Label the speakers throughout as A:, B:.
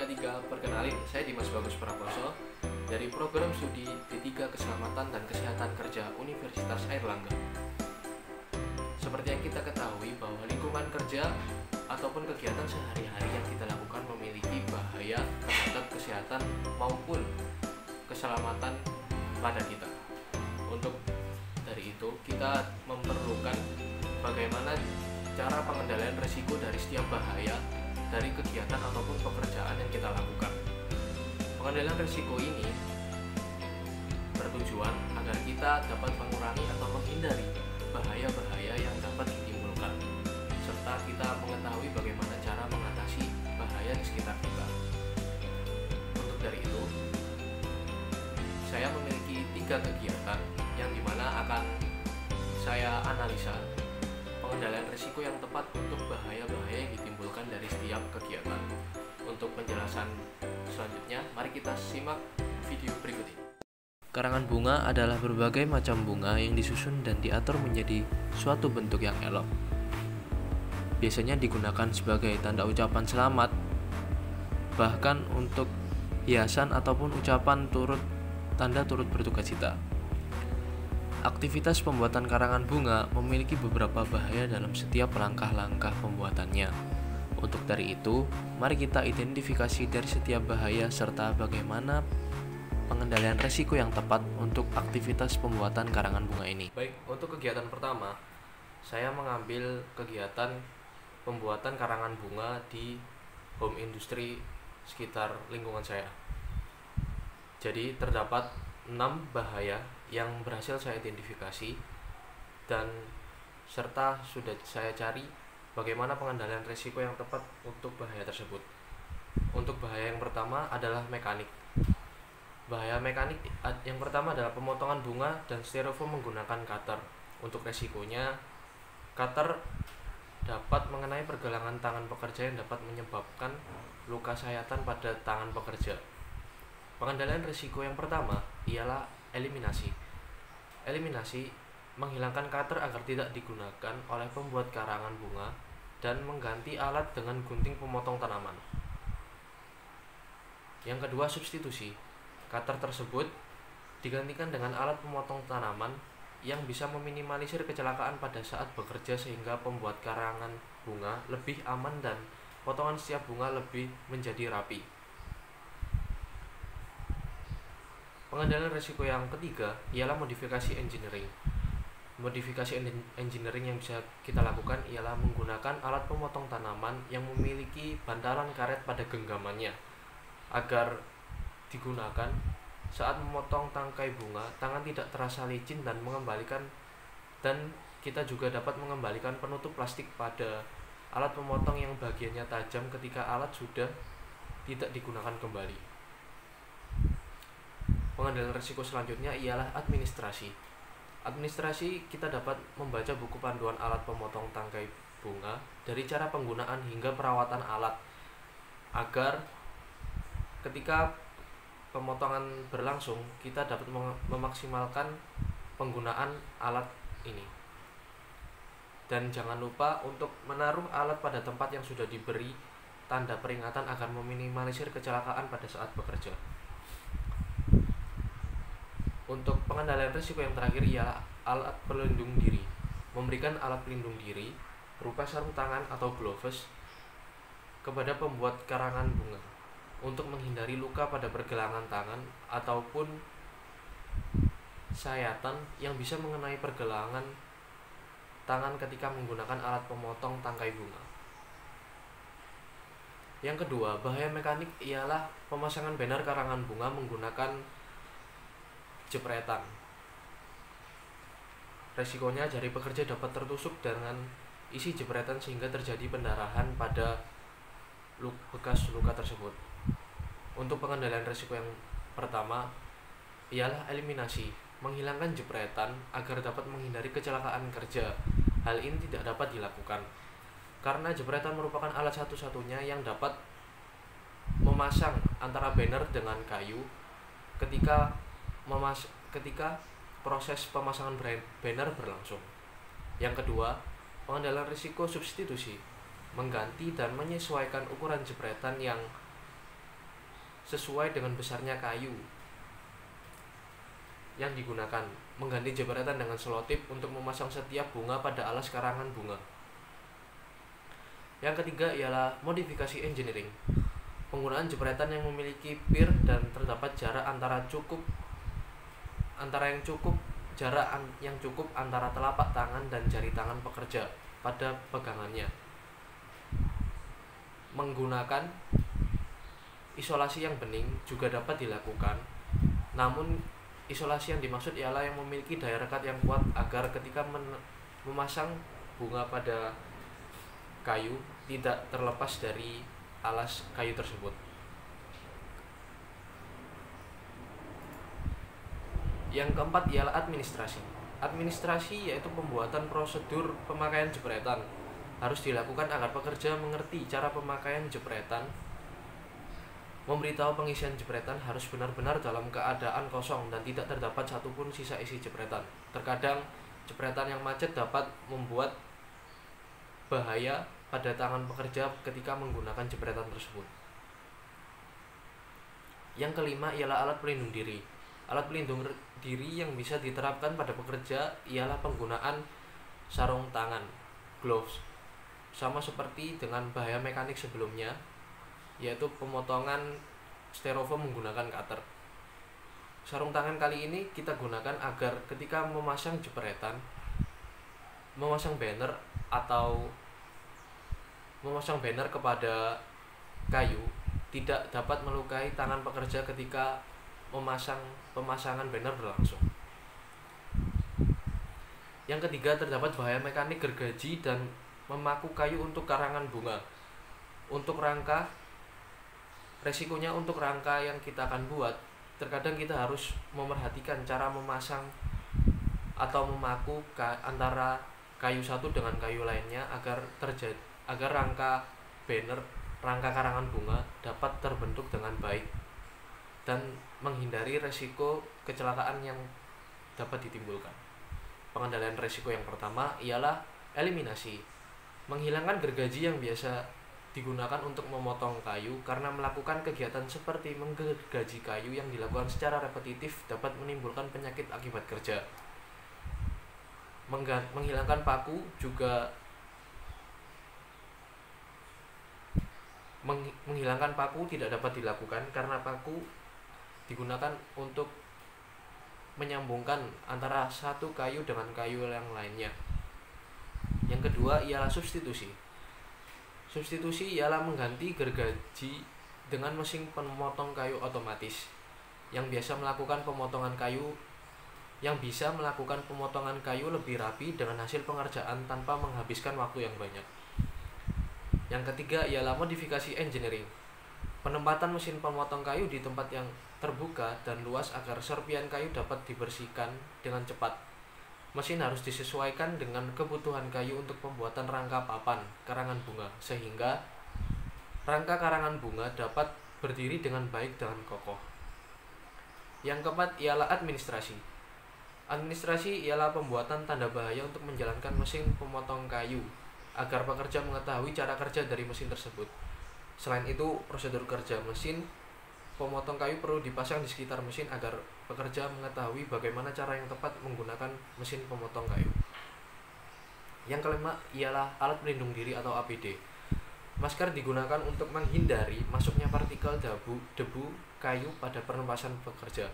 A: 3, perkenalin, saya Dimas Bagus Prakoso dari program studi D3 Keselamatan dan Kesehatan Kerja Universitas Airlangga. Seperti yang kita ketahui bahwa lingkungan kerja ataupun kegiatan sehari-hari yang kita lakukan memiliki bahaya terhadap kesehatan maupun keselamatan pada kita. Untuk dari itu, kita memerlukan bagaimana cara pengendalian risiko dari setiap bahaya dari kegiatan ataupun pekerjaan yang kita lakukan. Pengendalian risiko ini bertujuan agar kita dapat mengurangi atau menghindari bahaya-bahaya yang dapat ditimbulkan, serta kita mengetahui bagaimana cara mengatasi bahaya di sekitar kita. Untuk dari itu, saya memiliki 3 kegiatan yang dimana akan saya analisa pengendalian risiko yang tepat untuk bahaya-bahaya yang ditimbulkan dari setiap kegiatan. Untuk penjelasan selanjutnya, mari kita simak video berikut ini. Karangan bunga adalah berbagai macam bunga yang disusun dan diatur menjadi suatu bentuk yang elok. Biasanya digunakan sebagai tanda ucapan selamat, bahkan untuk hiasan ataupun ucapan tanda turut berduka cita. Aktivitas pembuatan karangan bunga memiliki beberapa bahaya dalam setiap langkah-langkah pembuatannya. Untuk dari itu, mari kita identifikasi dari setiap bahaya serta bagaimana pengendalian risiko yang tepat untuk aktivitas pembuatan karangan bunga ini. Baik, untuk kegiatan pertama, saya mengambil kegiatan pembuatan karangan bunga di home industry sekitar lingkungan saya. Jadi terdapat 6 bahaya yang berhasil saya identifikasi dan serta sudah saya cari bagaimana pengendalian risiko yang tepat untuk bahaya tersebut. Untuk bahaya yang pertama adalah mekanik. Bahaya mekanik yang pertama adalah pemotongan bunga dan styrofoam menggunakan cutter. Untuk resikonya, cutter dapat mengenai pergelangan tangan pekerja yang dapat menyebabkan luka sayatan pada tangan pekerja. Pengendalian risiko yang pertama ialah eliminasi. Eliminasi menghilangkan cutter agar tidak digunakan oleh pembuat karangan bunga dan mengganti alat dengan gunting pemotong tanaman. Yang kedua, substitusi. Cutter tersebut digantikan dengan alat pemotong tanaman yang bisa meminimalisir kecelakaan pada saat bekerja sehingga pembuat karangan bunga lebih aman dan potongan setiap bunga lebih menjadi rapi. Pengendalian risiko yang ketiga ialah modifikasi engineering. Modifikasi engineering yang bisa kita lakukan ialah menggunakan alat pemotong tanaman yang memiliki bantalan karet pada genggamannya agar digunakan saat memotong tangkai bunga, tangan tidak terasa licin dan kita juga dapat mengembalikan penutup plastik pada alat pemotong yang bagiannya tajam ketika alat sudah tidak digunakan kembali. Pengendalian risiko selanjutnya ialah administrasi. Administrasi kita dapat membaca buku panduan alat pemotong tangkai bunga dari cara penggunaan hingga perawatan alat agar ketika pemotongan berlangsung kita dapat memaksimalkan penggunaan alat ini. Dan jangan lupa untuk menaruh alat pada tempat yang sudah diberi tanda peringatan agar meminimalisir kecelakaan pada saat bekerja. Untuk pengendalian risiko yang terakhir ialah alat pelindung diri. Memberikan alat pelindung diri berupa sarung tangan atau gloves kepada pembuat karangan bunga untuk menghindari luka pada pergelangan tangan ataupun sayatan yang bisa mengenai pergelangan tangan ketika menggunakan alat pemotong tangkai bunga. Yang kedua, bahaya mekanik ialah pemasangan banner karangan bunga menggunakan jepretan. Resikonya jari pekerja dapat tertusuk dengan isi jepretan sehingga terjadi pendarahan pada bekas luka tersebut. Untuk pengendalian risiko yang pertama ialah eliminasi, menghilangkan jepretan agar dapat menghindari kecelakaan kerja. Hal ini tidak dapat dilakukan karena jepretan merupakan alat satu-satunya yang dapat memasang antara banner dengan kayu ketika proses pemasangan banner berlangsung. Yang kedua, pengendalian risiko substitusi, mengganti dan menyesuaikan ukuran jepretan yang sesuai dengan besarnya kayu yang digunakan, mengganti jepretan dengan selotip untuk memasang setiap bunga pada alas karangan bunga. Yang ketiga ialah modifikasi engineering. Penggunaan jepretan yang memiliki pier dan terdapat jarak yang cukup antara telapak tangan dan jari tangan pekerja pada pegangannya. Menggunakan isolasi yang bening juga dapat dilakukan, namun isolasi yang dimaksud ialah yang memiliki daya rekat yang kuat agar ketika memasang bunga pada kayu tidak terlepas dari alas kayu tersebut. Yang keempat ialah administrasi. Administrasi yaitu pembuatan prosedur pemakaian jepretan. Harus dilakukan agar pekerja mengerti cara pemakaian jepretan. Memberitahu pengisian jepretan harus benar-benar dalam keadaan kosong dan tidak terdapat satupun sisa isi jepretan. Terkadang jepretan yang macet dapat membuat bahaya pada tangan pekerja ketika menggunakan jepretan tersebut. Yang kelima ialah alat pelindung diri. Alat pelindung diri yang bisa diterapkan pada pekerja ialah penggunaan sarung tangan, gloves. Sama seperti dengan bahaya mekanik sebelumnya, yaitu pemotongan styrofoam menggunakan cutter. Sarung tangan kali ini kita gunakan agar ketika memasang jepretan, memasang banner kepada kayu tidak dapat melukai tangan pekerja ketika pemasangan banner berlangsung. Yang ketiga, terdapat bahaya mekanik gergaji dan memaku kayu untuk karangan bunga. Untuk rangka, resikonya untuk rangka yang kita akan buat, terkadang kita harus memerhatikan cara memasang atau memaku antara kayu satu dengan kayu lainnya agar rangka banner, rangka karangan bunga dapat terbentuk dengan baik dan menghindari resiko kecelakaan yang dapat ditimbulkan. Pengendalian resiko yang pertama ialah eliminasi. Menghilangkan gergaji yang biasa digunakan untuk memotong kayu karena melakukan kegiatan seperti menggergaji kayu yang dilakukan secara repetitif dapat menimbulkan penyakit akibat kerja. Menghilangkan paku juga menghilangkan paku tidak dapat dilakukan karena paku digunakan untuk menyambungkan antara satu kayu dengan kayu yang lainnya. Yang kedua ialah substitusi. Substitusi ialah mengganti gergaji dengan mesin pemotong kayu otomatis yang bisa melakukan pemotongan kayu lebih rapi dengan hasil pengerjaan tanpa menghabiskan waktu yang banyak. Yang ketiga ialah modifikasi engineering. Penempatan mesin pemotong kayu di tempat yang terbuka dan luas agar serpian kayu dapat dibersihkan dengan cepat. Mesin harus disesuaikan dengan kebutuhan kayu untuk pembuatan rangka papan karangan bunga, sehingga rangka karangan bunga dapat berdiri dengan baik dan kokoh. Yang keempat ialah administrasi. Administrasi ialah pembuatan tanda bahaya untuk menjalankan mesin pemotong kayu agar pekerja mengetahui cara kerja dari mesin tersebut. Selain itu, prosedur kerja mesin pemotong kayu perlu dipasang di sekitar mesin agar pekerja mengetahui bagaimana cara yang tepat menggunakan mesin pemotong kayu. Yang kelima ialah alat pelindung diri atau APD. Masker digunakan untuk menghindari masuknya partikel debu kayu pada pernapasan pekerja.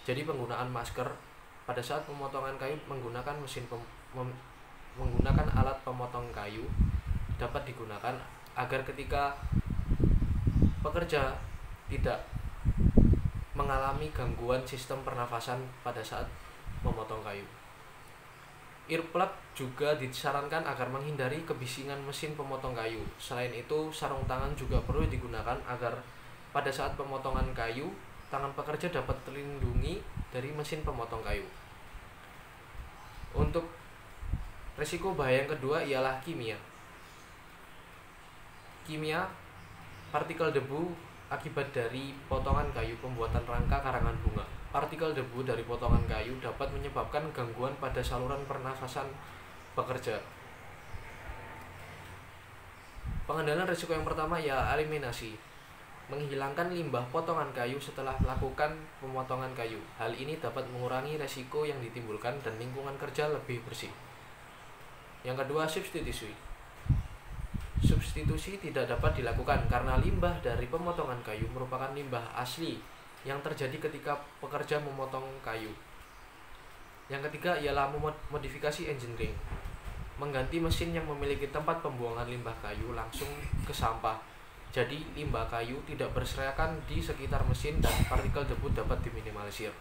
A: Jadi penggunaan masker pada saat pemotongan kayu menggunakan menggunakan alat pemotong kayu dapat digunakan agar ketika pekerja tidak mengalami gangguan sistem pernafasan pada saat memotong kayu. Earplug juga disarankan agar menghindari kebisingan mesin pemotong kayu. Selain itu, sarung tangan juga perlu digunakan agar pada saat pemotongan kayu, tangan pekerja dapat terlindungi dari mesin pemotong kayu. Untuk resiko bahaya yang kedua ialah kimia. Partikel debu akibat dari potongan kayu pembuatan rangka karangan bunga. Partikel debu dari potongan kayu dapat menyebabkan gangguan pada saluran pernafasan pekerja. Pengendalian risiko yang pertama ya eliminasi. menghilangkan limbah potongan kayu setelah melakukan pemotongan kayu. Hal ini dapat mengurangi resiko yang ditimbulkan dan lingkungan kerja lebih bersih. Yang kedua, substitusi. Substitusi tidak dapat dilakukan karena limbah dari pemotongan kayu merupakan limbah asli yang terjadi ketika pekerja memotong kayu. Yang ketiga ialah modifikasi engineering. Mengganti mesin yang memiliki tempat pembuangan limbah kayu langsung ke sampah. Jadi limbah kayu tidak berserakan di sekitar mesin dan partikel debu dapat diminimalisir.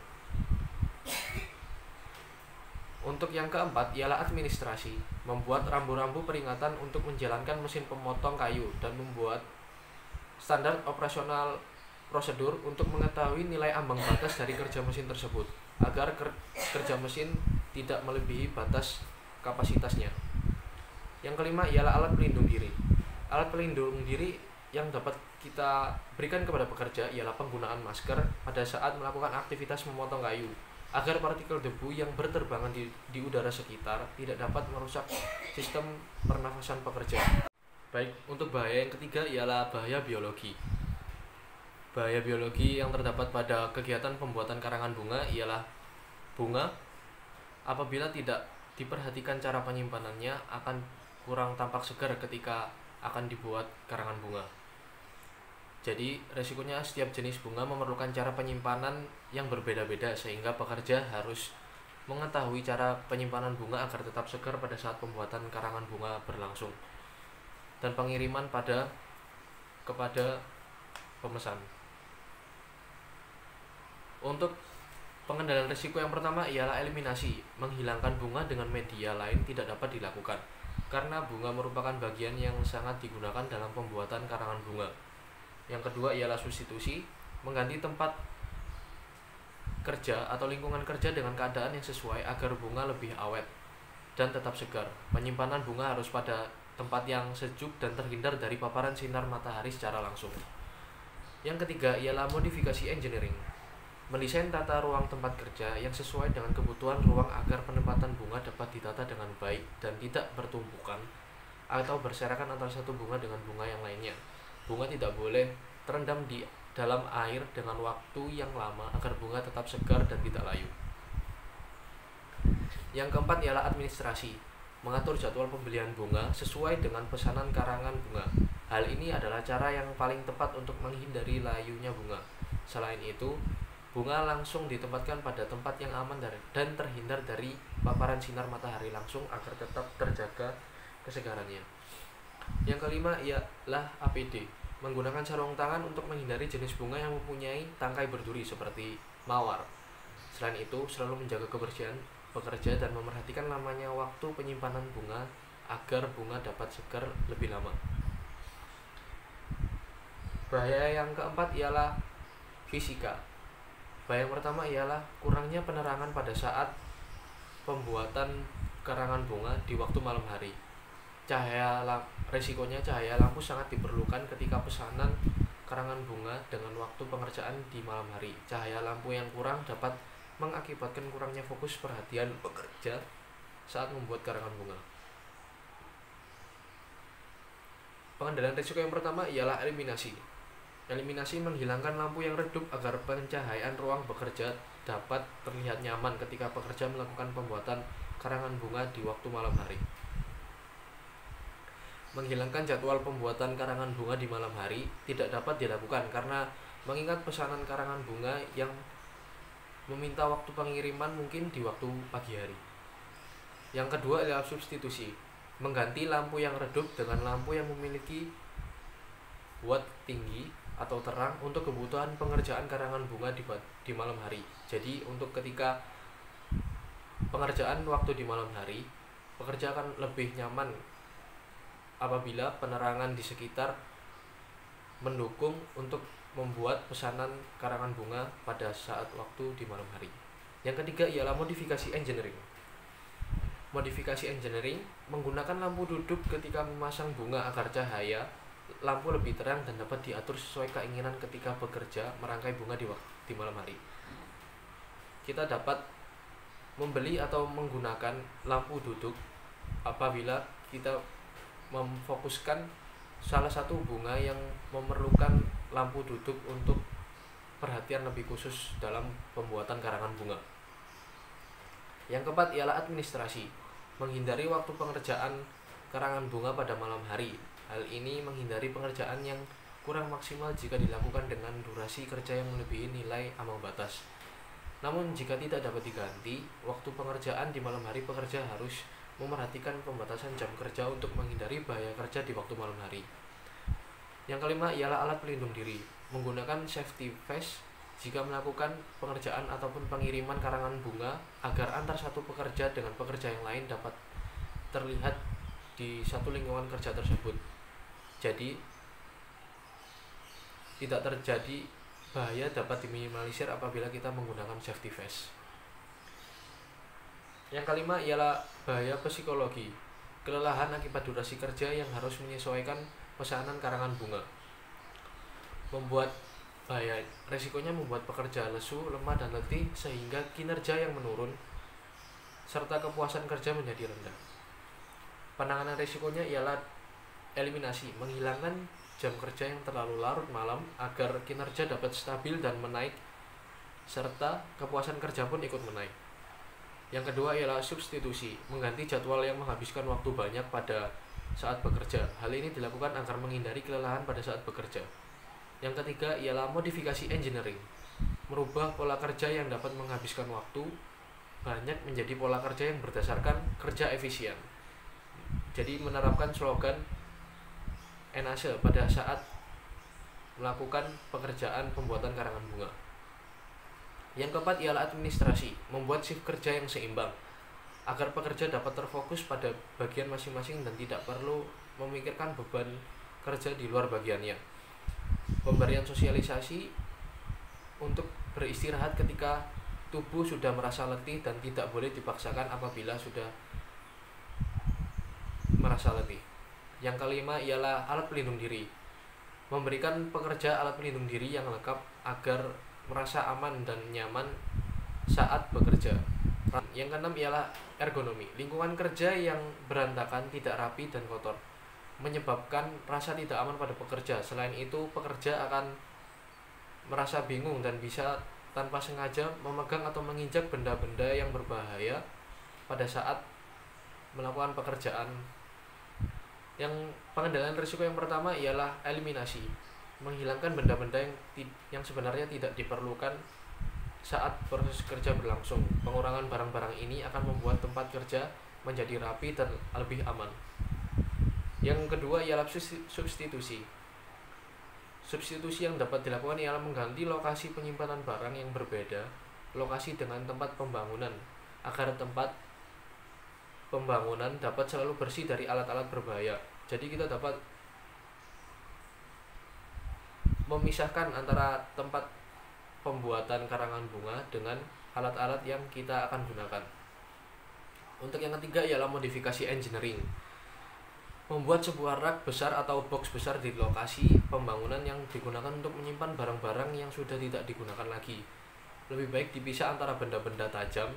A: Untuk yang keempat ialah administrasi. Membuat rambu-rambu peringatan untuk menjalankan mesin pemotong kayu dan membuat standar operasional prosedur untuk mengetahui nilai ambang batas dari kerja mesin tersebut agar kerja mesin tidak melebihi batas kapasitasnya. Yang kelima ialah alat pelindung diri. Alat pelindung diri yang dapat kita berikan kepada pekerja ialah penggunaan masker pada saat melakukan aktivitas memotong kayu agar partikel debu yang berterbangan di udara sekitar tidak dapat merusak sistem pernafasan pekerja. Baik, untuk bahaya yang ketiga ialah bahaya biologi. Bahaya biologi yang terdapat pada kegiatan pembuatan karangan bunga ialah bunga apabila tidak diperhatikan cara penyimpanannya akan kurang tampak segar ketika akan dibuat karangan bunga. Jadi resikonya setiap jenis bunga memerlukan cara penyimpanan yang berbeda-beda sehingga pekerja harus mengetahui cara penyimpanan bunga agar tetap segar pada saat pembuatan karangan bunga berlangsung dan pengiriman kepada pemesan. Untuk pengendalian risiko yang pertama ialah eliminasi. Menghilangkan bunga dengan media lain tidak dapat dilakukan karena bunga merupakan bagian yang sangat digunakan dalam pembuatan karangan bunga. Yang kedua ialah substitusi. Mengganti tempat kerja atau lingkungan kerja dengan keadaan yang sesuai agar bunga lebih awet dan tetap segar. Penyimpanan bunga harus pada tempat yang sejuk dan terhindar dari paparan sinar matahari secara langsung. Yang ketiga ialah modifikasi engineering. Mendesain tata ruang tempat kerja yang sesuai dengan kebutuhan ruang agar penempatan bunga dapat ditata dengan baik dan tidak bertumpukan atau berserakan antara satu bunga dengan bunga yang lainnya. Bunga tidak boleh terendam di dalam air dengan waktu yang lama agar bunga tetap segar dan tidak layu. Yang keempat ialah administrasi. Mengatur jadwal pembelian bunga sesuai dengan pesanan karangan bunga. Hal ini adalah cara yang paling tepat untuk menghindari layunya bunga. Selain itu, bunga langsung ditempatkan pada tempat yang aman dan terhindar dari paparan sinar matahari langsung agar tetap terjaga kesegarannya. Yang kelima ialah APD. Menggunakan sarung tangan untuk menghindari jenis bunga yang mempunyai tangkai berduri seperti mawar. Selain itu, selalu menjaga kebersihan pekerja dan memerhatikan lamanya waktu penyimpanan bunga agar bunga dapat segar lebih lama. Bahaya yang keempat ialah fisika. Bahaya yang pertama ialah kurangnya penerangan pada saat pembuatan karangan bunga di waktu malam hari. Resikonya cahaya lampu sangat diperlukan ketika pesanan karangan bunga dengan waktu pengerjaan di malam hari. Cahaya lampu yang kurang dapat mengakibatkan kurangnya fokus perhatian pekerja saat membuat karangan bunga. Pengendalian risiko yang pertama ialah eliminasi. Eliminasi menghilangkan lampu yang redup agar pencahayaan ruang bekerja dapat terlihat nyaman ketika pekerja melakukan pembuatan karangan bunga di waktu malam hari. Menghilangkan jadwal pembuatan karangan bunga di malam hari tidak dapat dilakukan karena mengingat pesanan karangan bunga yang meminta waktu pengiriman mungkin di waktu pagi hari. Yang kedua adalah substitusi. Mengganti lampu yang redup dengan lampu yang memiliki watt tinggi atau terang untuk kebutuhan pengerjaan karangan bunga di malam hari. Jadi untuk ketika pengerjaan waktu di malam hari, pekerja akan lebih nyaman apabila penerangan di sekitar mendukung untuk membuat pesanan karangan bunga pada saat waktu di malam hari. Yang ketiga ialah modifikasi engineering. Modifikasi engineering menggunakan lampu duduk ketika memasang bunga agar cahaya lampu lebih terang dan dapat diatur sesuai keinginan ketika bekerja merangkai bunga di malam hari. Kita dapat membeli atau menggunakan lampu duduk apabila kita memfokuskan salah satu bunga yang memerlukan lampu duduk untuk perhatian lebih khusus dalam pembuatan karangan bunga. Yang keempat ialah administrasi, menghindari waktu pengerjaan karangan bunga pada malam hari. Hal ini menghindari pengerjaan yang kurang maksimal jika dilakukan dengan durasi kerja yang melebihi nilai ambang batas. Namun jika tidak dapat diganti, waktu pengerjaan di malam hari pekerja harus memerhatikan pembatasan jam kerja untuk menghindari bahaya kerja di waktu malam hari. Yang kelima ialah alat pelindung diri, menggunakan safety vest jika melakukan pengerjaan ataupun pengiriman karangan bunga agar antar satu pekerja dengan pekerja yang lain dapat terlihat di satu lingkungan kerja tersebut. Jadi tidak terjadi bahaya dapat diminimalisir apabila kita menggunakan safety vest. Yang kelima ialah bahaya psikologi, kelelahan akibat durasi kerja yang harus menyesuaikan pesanan karangan bunga. Resikonya membuat pekerja lesu, lemah dan letih sehingga kinerja yang menurun serta kepuasan kerja menjadi rendah. Penanganan risikonya ialah eliminasi, menghilangkan jam kerja yang terlalu larut malam agar kinerja dapat stabil dan menaik serta kepuasan kerja pun ikut menaik. Yang kedua ialah substitusi, mengganti jadwal yang menghabiskan waktu banyak pada saat bekerja. Hal ini dilakukan agar menghindari kelelahan pada saat bekerja. Yang ketiga ialah modifikasi engineering, merubah pola kerja yang dapat menghabiskan waktu banyak menjadi pola kerja yang berdasarkan kerja efisien. Jadi menerapkan slogan NACE pada saat melakukan pekerjaan pembuatan karangan bunga. Yang keempat ialah administrasi, membuat shift kerja yang seimbang agar pekerja dapat terfokus pada bagian masing-masing dan tidak perlu memikirkan beban kerja di luar bagiannya. Pemberian sosialisasi untuk beristirahat ketika tubuh sudah merasa letih dan tidak boleh dipaksakan apabila sudah merasa letih. Yang kelima ialah alat pelindung diri, memberikan pekerja alat pelindung diri yang lengkap agar merasa aman dan nyaman saat bekerja. Yang keenam ialah ergonomi, lingkungan kerja yang berantakan, tidak rapi dan kotor menyebabkan rasa tidak aman pada pekerja. Selain itu, pekerja akan merasa bingung dan bisa tanpa sengaja memegang atau menginjak benda-benda yang berbahaya pada saat melakukan pekerjaan. Yang pengendalian risiko yang pertama ialah eliminasi, menghilangkan benda-benda yang sebenarnya tidak diperlukan saat proses kerja berlangsung. Pengurangan barang-barang ini akan membuat tempat kerja menjadi rapi dan lebih aman. Yang kedua ialah substitusi. Substitusi yang dapat dilakukan ialah mengganti lokasi penyimpanan barang yang berbeda lokasi dengan tempat pembangunan agar tempat pembangunan dapat selalu bersih dari alat-alat berbahaya. Jadi kita dapat memisahkan antara tempat pembuatan karangan bunga dengan alat-alat yang kita akan gunakan. Untuk yang ketiga ialah modifikasi engineering, membuat sebuah rak besar atau box besar di lokasi pembangunan yang digunakan untuk menyimpan barang-barang yang sudah tidak digunakan lagi. Lebih baik dipisah antara benda-benda tajam,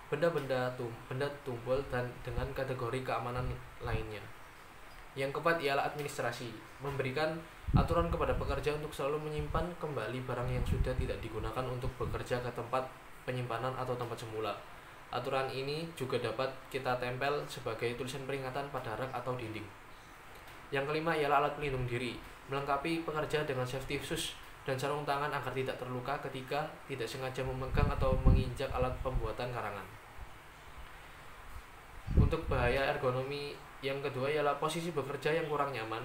A: benda tumpul dan dengan kategori keamanan lainnya. Yang keempat ialah administrasi, memberikan aturan kepada pekerja untuk selalu menyimpan kembali barang yang sudah tidak digunakan untuk bekerja ke tempat penyimpanan atau tempat semula. Aturan ini juga dapat kita tempel sebagai tulisan peringatan pada rak atau dinding. Yang kelima ialah alat pelindung diri, melengkapi pekerja dengan safety shoes dan sarung tangan agar tidak terluka ketika tidak sengaja memegang atau menginjak alat pembuatan karangan. Untuk bahaya ergonomi yang kedua ialah posisi bekerja yang kurang nyaman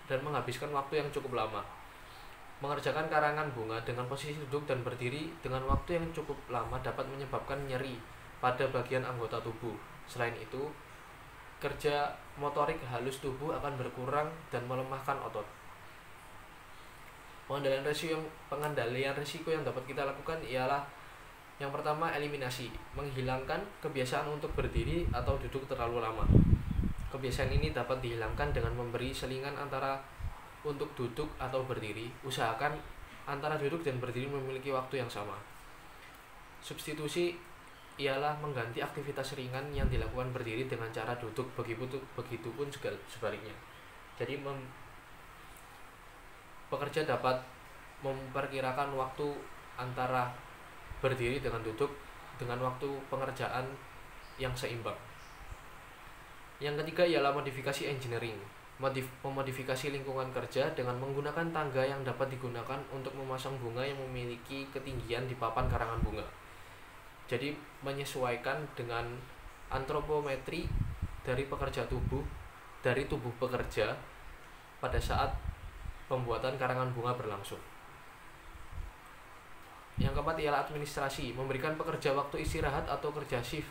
A: dan menghabiskan waktu yang cukup lama. Mengerjakan karangan bunga dengan posisi duduk dan berdiri dengan waktu yang cukup lama dapat menyebabkan nyeri pada bagian anggota tubuh. Selain itu, kerja motorik halus tubuh akan berkurang dan melemahkan otot. Pengendalian risiko yang dapat kita lakukan ialah yang pertama, eliminasi, menghilangkan kebiasaan untuk berdiri atau duduk terlalu lama. Kebiasaan ini dapat dihilangkan dengan memberi selingan antara untuk duduk atau berdiri. Usahakan antara duduk dan berdiri memiliki waktu yang sama. Substitusi ialah mengganti aktivitas ringan yang dilakukan berdiri dengan cara duduk, begitupun sebaliknya. Jadi pekerja dapat memperkirakan waktu antara berdiri dengan duduk dengan waktu pengerjaan yang seimbang. Yang ketiga ialah modifikasi engineering, memodifikasi lingkungan kerja dengan menggunakan tangga yang dapat digunakan untuk memasang bunga yang memiliki ketinggian di papan karangan bunga. Jadi menyesuaikan dengan antropometri dari tubuh pekerja pada saat pembuatan karangan bunga berlangsung. Yang keempat ialah administrasi, memberikan pekerja waktu istirahat atau kerja shift.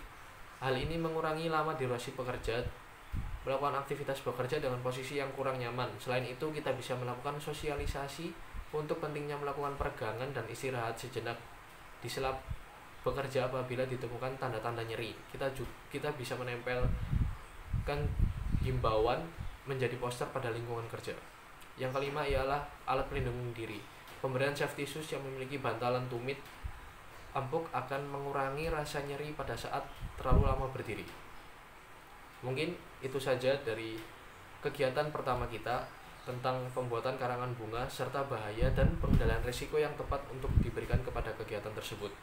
A: Hal ini mengurangi lama durasi pekerja, melakukan aktivitas bekerja dengan posisi yang kurang nyaman. Selain itu, kita bisa melakukan sosialisasi untuk pentingnya melakukan peregangan dan istirahat sejenak di sela bekerja apabila ditemukan tanda-tanda nyeri. Kita bisa menempelkan himbauan menjadi poster pada lingkungan kerja. Yang kelima ialah alat pelindung diri. Pemberian safety shoes yang memiliki bantalan tumit empuk akan mengurangi rasa nyeri pada saat terlalu lama berdiri. Mungkin itu saja dari kegiatan pertama kita tentang pembuatan karangan bunga serta bahaya dan pengendalian risiko yang tepat untuk diberikan kepada kegiatan tersebut.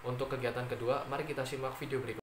A: Untuk kegiatan kedua, mari kita simak video berikut.